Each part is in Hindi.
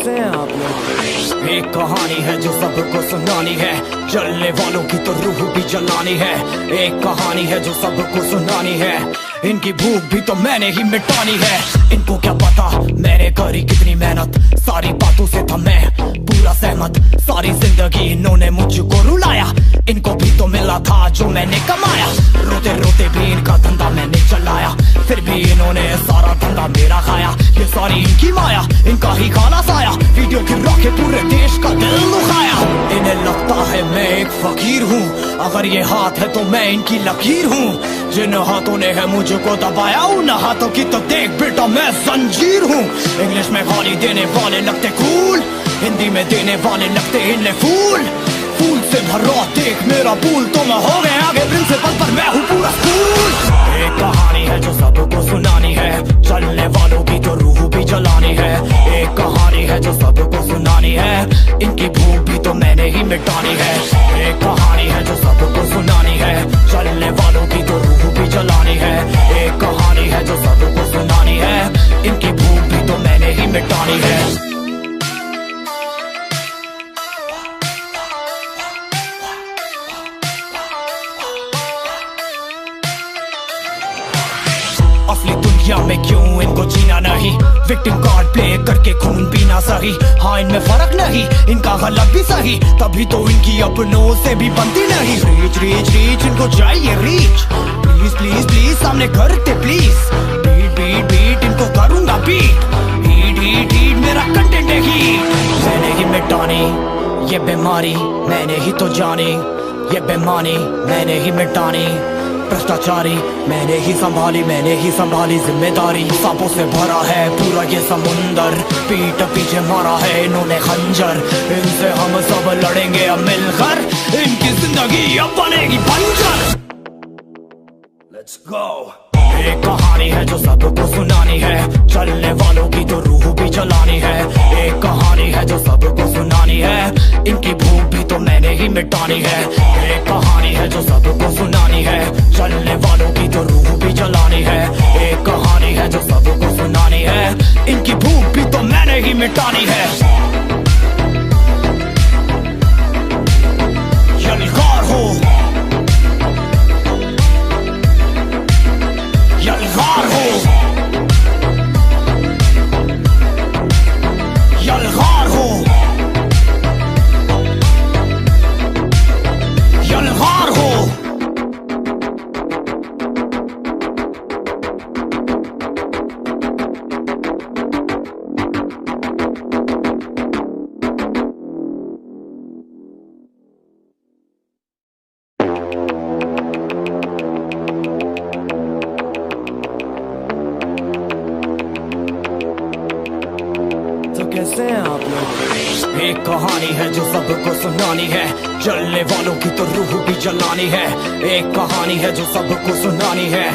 कैसे हैं आप लोग? एक कहानी है जो सबको सुनानी है, जलने वालों की तो रूह भी जलानी है। एक कहानी है जो सबको सुनानी है, इनकी भूख भी तो मैंने ही मिटानी है। इनको क्या पता मैंने करी कितनी मेहनत, सारी बातों से था मैं पूरा सहमत। सारी जिंदगी इन्होंने मुझको रुलाया, इनको भी तो मिला था जो मैंने कमाया। रोते रोते भी इनका धंधा मैंने चलाया, फिर भी इन्होंने सारा धंधा मेरा खाया। ये सारी इनकी माया, इनका ही काला साया, वीडियो गिरा के पूरे देश का दिल दुखाया। इन्हें लगता है मैं एक फकीर हूँ, अगर ये हाथ है तो मैं इनकी लकीर हूँ। जिन हाथों ने है मुझको दबाया, उन हाथों की तो देख बेटा मैं जंजीर हूँ। इंग्लिश में गाली देने वाले लगते कूल, हिंदी में देने वाले लगते इन्हें फूल। फूल से भरा देख मेरा पूल, तो मैं हो गया आगे प्रिंसिपल पर मैं हूँ पूरा स्कूल। एक कहानी है जो सबको सुनानी है, चलने वालों की तो रूह भी जलानी है। एक कहानी है जो सबको सुनानी है, इनकी भूख भी तो मैंने ही मिटानी है। एक कहानी है जो सबको सुनानी है, चलने वालों की तो रूह भी जलानी है। एक कहानी है जो सबको सुनानी है, इनकी भूख भी तो मैंने ही मिटानी है। असली दुनिया में क्यों इनको जीना नहीं, विक्टिम कार्ड प्ले करके खून पीना सही। हाँ इनमें फर्क नहीं, इनका गलत भी सही, तभी तो इनकी अपनों से भी बनती नहीं। रीच रीच रीच इनको चाहिए रीच, प्लीज प्लीज प्लीज सामने करते प्लीज। बीट बीट बीट इनको करूंगा बीट, हीट हीट हीट मेरा कंटेंट है हीट। मैंने ही मिटानी ये बीमारी, मैंने ही तो जानी ये बेमानी, मैंने ही मिटानी भ्रष्टाचारी। मैंने ही संभाली जिम्मेदारी। सांपों से भरा है पूरा ये समुंदर, पीठ पीछे मारा है इन्होंने खंजर। इनसे हम सब लड़ेंगे अब मिलकर, इनकी जिंदगी अब बनेगी बंजर। Let's go। एक कहानी है जो सबको सुनानी है, चलने वालों की तो रूह भी जलानी है। एक कहानी है जो सबको सुनानी है, इनकी भूख भी तो मैंने ही मिटानी है। एक कहानी है जो सबको सुनानी है, चलने वालों की तो रूह भी जलानी है। एक कहानी है जो सबको सुनानी है, इनकी भूख भी तो मैंने ही मिटानी है। यलगार हो यलगार हो यलगार हो यलगार हो। कैसे हैं आप लोग? एक कहानी है जो सबको सुनानी है, जलने वालों की तो रूह भी जलानी है। एक कहानी है जो सबको सुनानी है,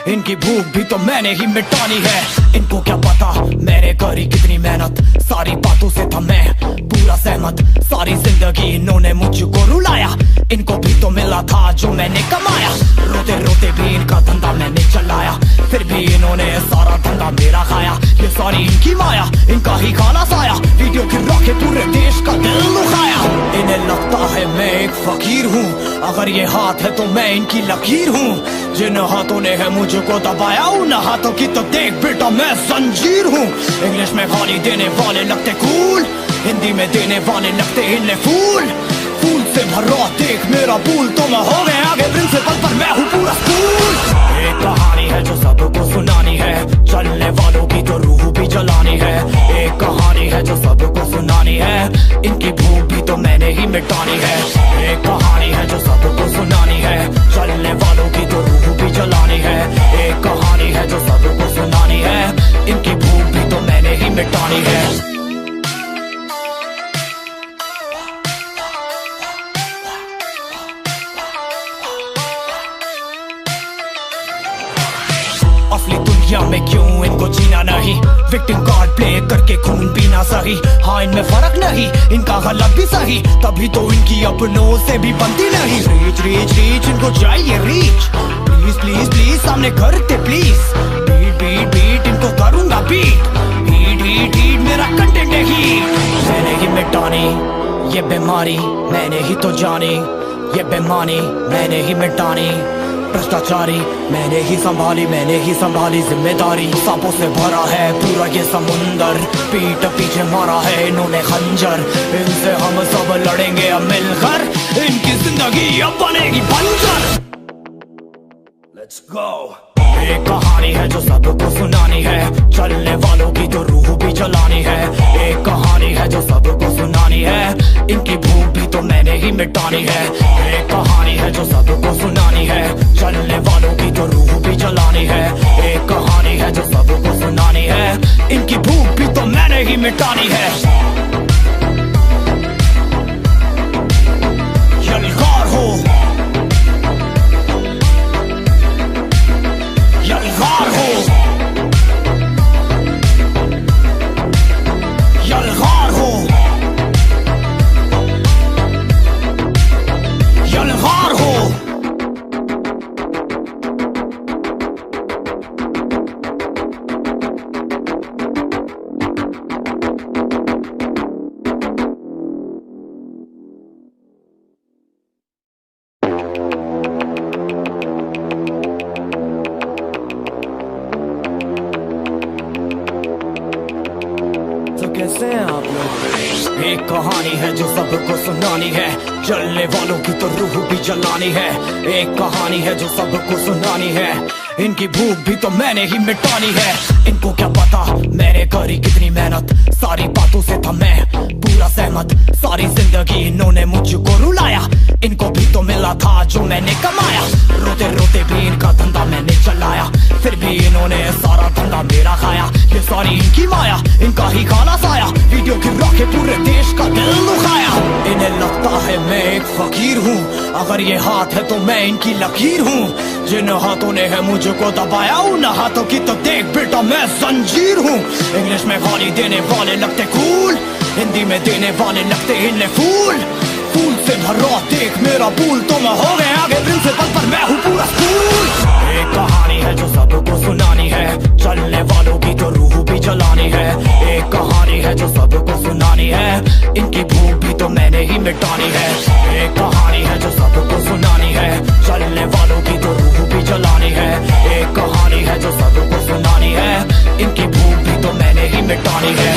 इनकी भूख भी तो मैंने ही मिटानी है। इनको क्या पता मैंने करी कितनी मेहनत, सारी बातों से था मैं पूरा सहमत। सारी जिंदगी इन्होंने मुझको रुलाया, इनको भी तो मिला था जो मैंने कमाया। रोते रोते भी इनका धंधा मैंने चलाया, फिर भी इन्होंने सारा धंधा मेरा खाया। ये सारी इनकी माया, इनका ही काला साया, वीडियो गिरा के पूरे देश का दिल दुखाया। इन्हें लगता है मैं एक फकीर हूँ, अगर ये हाथ है तो मैं इनकी लकीर हूँ। जिन हाथों ने है मुझको दबाया, उन हाथों की तो देख बेटा मैं जंजीर हूँ। इंग्लिश में गाली देने वाले लगते कूल, हिंदी में देने वाले लगते इन्हें फूल। फूल से भरा देख मेरा पूल, तो मैं हो गया आगे प्रिंसिपल पर मैं हूँ पूरा स्कूल। एक कहानी है जो सबको सुनानी है, चलने वालों की तो रूह भी जलानी है। एक कहानी है जो सबको सुनानी है, इनकी भूख भी तो मैंने ही मिटानी है। एक कहानी है जो सबको सुनानी है, चलने वालों की तो रूह भी जलानी है। एक कहानी है जो सबको सुनानी है, इनकी भूख भी तो मैंने ही मिटानी है। असली दुनिया में क्यों इनको जीना नहीं, विक्टिम कार्ड प्ले करके खून पीना सही। हाँ इनमें फर्क नहीं, इनका गलत भी सही, तभी तो इनकी अपनों से भी बनती नहीं। रीच रीच रीच इनको चाहिए रीच, प्लीज प्लीज प्लीज सामने करते प्लीज। बीट बीट बीट इनको करूंगा बीट, हीट हीट हीट मेरा कंटेंट है हीट। मैंने ही मिटानी ये बीमारी, मैंने ही तो जानी ये बेमानी, मैंने ही मिटानी भ्रष्टाचारी, मैंने ही संभाली जिम्मेदारी। सांपों से भरा है पूरा ये समुंदर, पीठ पीछे मारा है इन्होंने खंजर। इनसे हम सब लड़ेंगे अब मिलकर, इनकी जिंदगी अब बनेगी बंजर। Let's go। एक कहानी है जो सबको सुनानी है, चलने वालों की तो रूह भी जलानी है। एक कहानी है जो सबको सुनानी है, इनकी भूख भी तो मैंने ही मिटानी है। एक कहानी है जो सबको सुनानी है, चलने वालों की तो रूह भी जलानी है। एक कहानी है जो सबको सुनानी है, इनकी भूख भी तो मैंने ही मिटानी है। यलगार हो, यलगार हो, यलगार हो, यलगार हो। कैसे हैं आप लोग? एक कहानी है जो सबको सुनानी है, जलने वालों की तो रूह भी जलानी है। एक कहानी है जो सबको सुनानी है, इनकी भूख भी तो मैंने ही मिटानी है। इनको क्या पता मैंने करी कितनी मेहनत, सारी बातों से था मैं पूरा सहमत। सारी जिंदगी इन्होंने मुझको रुलाया, इनको भी तो मिला था जो मैंने कमाया। रोते रोते भी इनका धंधा मैंने चलाया, फिर भी इन्होंने सारा धंधा मेरा खाया। ये सारी इनकी माया, इनका ही खाना साया, वीडियो गिरा के पूरे देश का दिल दुखाया। इन्हें लगता है मैं एक फकीर हूँ, अगर ये हाथ है तो मैं इनकी लकीर हूँ। जिन हाथों ने है मुझको दबाया, उन हाथों की तो देख बेटा मैं जंजीर हूँ। इंग्लिश में गाली देने वाले लगते कूल, हिंदी में देने वाले लगते इन्हें फूल। फूल से भरा देख मेरा पूल, तो मैं हो गया आगे प्रिंसिपल पर मैं हूँ पूरा स्कूल। एक कहानी है जो सबको सुनानी है, चलने वालों की तो रूह भी जलानी है। एक कहानी है जो सबको सुनानी है, इनकी भूख भी तो मैंने ही मिटानी है। एक कहानी है जो सबको सुनानी है, चलने वालों की तो रूह भी जलानी है। एक कहानी है जो सबको सुनानी है, इनकी भूख भी तो मैंने ही मिटानी है।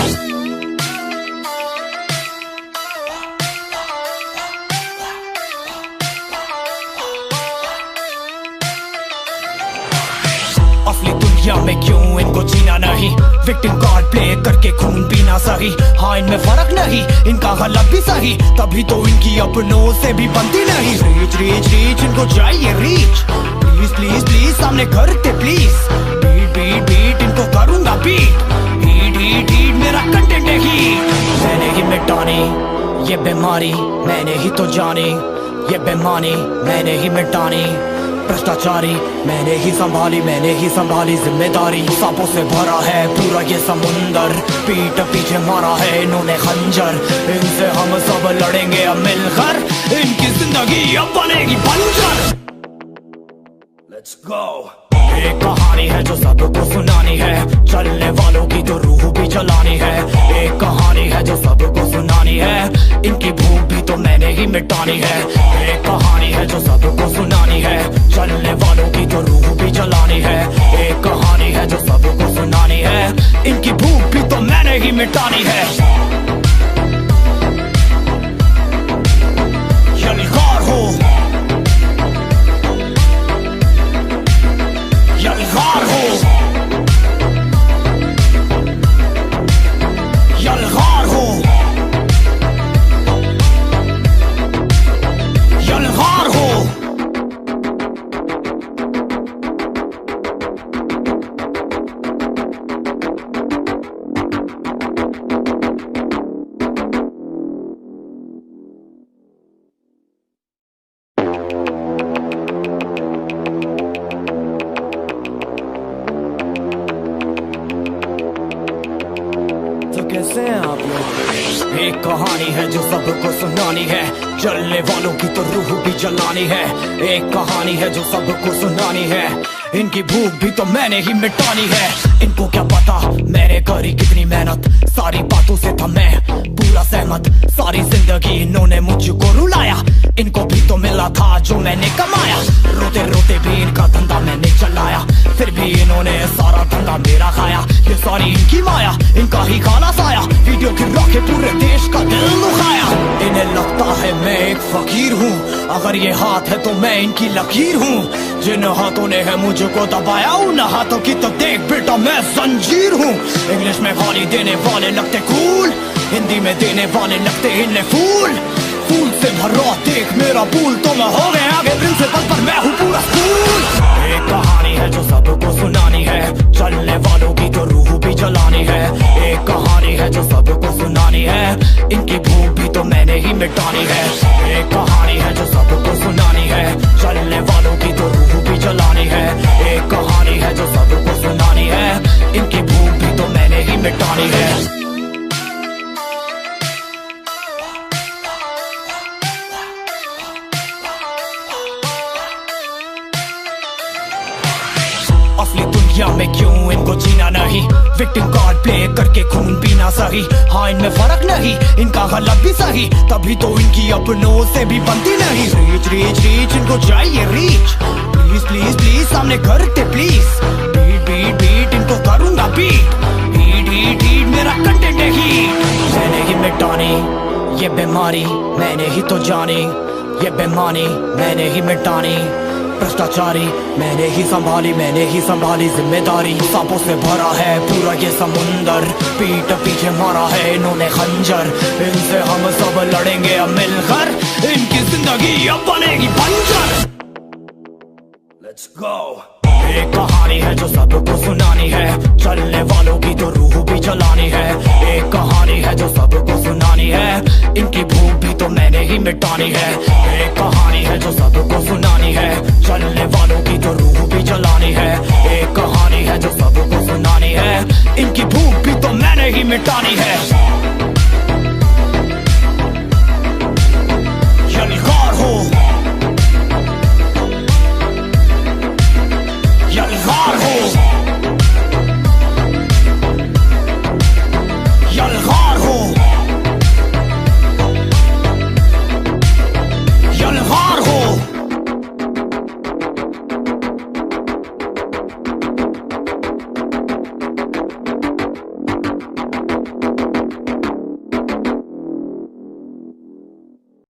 असली दुनिया में क्यों इनको जीना नहीं, विक्टिम कार्ड प्ले करके खून पीना सही। हाँ इनमें फर्क नहीं, इनका गलत भी सही, तभी तो इनकी अपनों से भी बनती नहीं। रीच रीच रीच इनको चाहिए रीच, प्लीज प्लीज प्लीज सामने करते प्लीज। बीट बीट बीट इनको करूंगा बीट, हीट हीट हीट मेरा कंटेंट है हीट। मैंने ही मिटानी ये बीमारी, मैंने ही तो जानी ये बेमानी, मैंने ही मिटानी भ्रष्टाचारी, मैंने ही संभाली जिम्मेदारी। सांपों से भरा है पूरा ये समुंदर, पीठ पीछे मारा है इन्होंने खंजर। इनसे हम सब लड़ेंगे अब मिलकर, इनकी जिंदगी अब बनेगी बंजर। Let's go। एक कहानी है जो सबको सुनानी है, चलने वालों की तो रूह भी जलानी है। एक कहानी है जो सबको सुनानी है, इनकी भूख भी तो मैंने ही मिटानी है। एक कहानी है जो सबको सुनानी है, चलने वालों की तो रूह भी जलानी है। एक कहानी है जो सबको सुनानी है, इनकी भूख भी तो मैंने ही मिटानी है। यलगार हो, यलगार हो, यलगार हो, यलगार हो। कैसे हैं आप लोग? एक कहानी है जो सबको सुनानी है, जलने वालों की तो रूह भी जलानी है। एक कहानी है जो सबको सुनानी है, इनकी भूख भी तो मैंने ही मिटानी है। इनको क्या पता मैंने करी कितनी मेहनत, सारी बातों से था मैं पूरा सहमत। सारी जिंदगी इन्होंने मुझको रुलाया, इनको भी तो मिला था जो मैंने कमाया। रोते रोते भी इनका धंधा मैंने चलाया, फिर भी इन्होंने सारा धंधा मेरा खाया। ये सारी इनकी माया, इनका ही खाना साया, वीडियो गिरा के पूरे देश का दिल दुखाया। इन्हें लगता है मैं एक फकीर हूँ, अगर ये हाथ है तो मैं इनकी लकीर हूँ। जिन हाथों ने है मुझको दबाया, उन हाथों की तो देख बेटा मैं जंजीर हूँ। इंग्लिश में गाली देने वाले लगते कूल, हिंदी में देने वाले लगते इन्हें फूल। फूल से भरा देख मेरा पूल, तो मैं हो गया आगे प्रिंसिपल पर मैं हूँ पूरा स्कूल। एक कहानी है जो सबको सुनानी है, चलने वालों की तो रूह भी जलानी है। एक कहानी है जो सबको सुनानी है, इनकी भूख भी तो मैंने ही मिटानी है। एक कहानी है जो सबको सुनानी है, चलने वालों की तो रूह भी जलानी है। एक कहानी है जो सबको सुनानी है, इनकी भूख भी तो मैंने ही मिटानी है। असली दुनिया में क्यों इनको जीना नहीं, विक्टिम कार्ड प्ले करके खून पीना सही। हाँ इनमें फर्क नहीं, इनका गलत भी सही, तभी तो इनकी अपनों से भी बनती नहीं। रीच रीच रीच इनको चाहिए रीच, प्लीज प्लीज प्लीज सामने करते प्लीज। बीट बीट बीट इनको करूंगा बीट, हीट हीट हीट मेरा कंटेंट है हीट। मैंने ही मिटानी ये बीमारी, मैंने ही तो जानी ये बेमानी, मैंने ही मिटानी भ्रष्टाचारी। मैंने ही संभाली जिम्मेदारी। सांपों से भरा है पूरा ये समुंदर, पीठ पीछे मारा है इन्होंने खंजर। इनसे हम सब लड़ेंगे अब मिलकर, इनकी जिंदगी अब बनेगी बंजर। Let's go। एक कहानी है जो सबको सुनानी है, चलने वालों की तो रूह भी जलानी है। एक कहानी है जो सबको सुनानी है, इनकी भूख भी तो मैंने ही मिटानी है। एक कहानी है जो सबको सुनानी है, चलने वालों की तो रूह भी जलानी है। एक कहानी है जो सबको सुनानी है, इनकी भूख भी तो मैंने ही मिटानी है।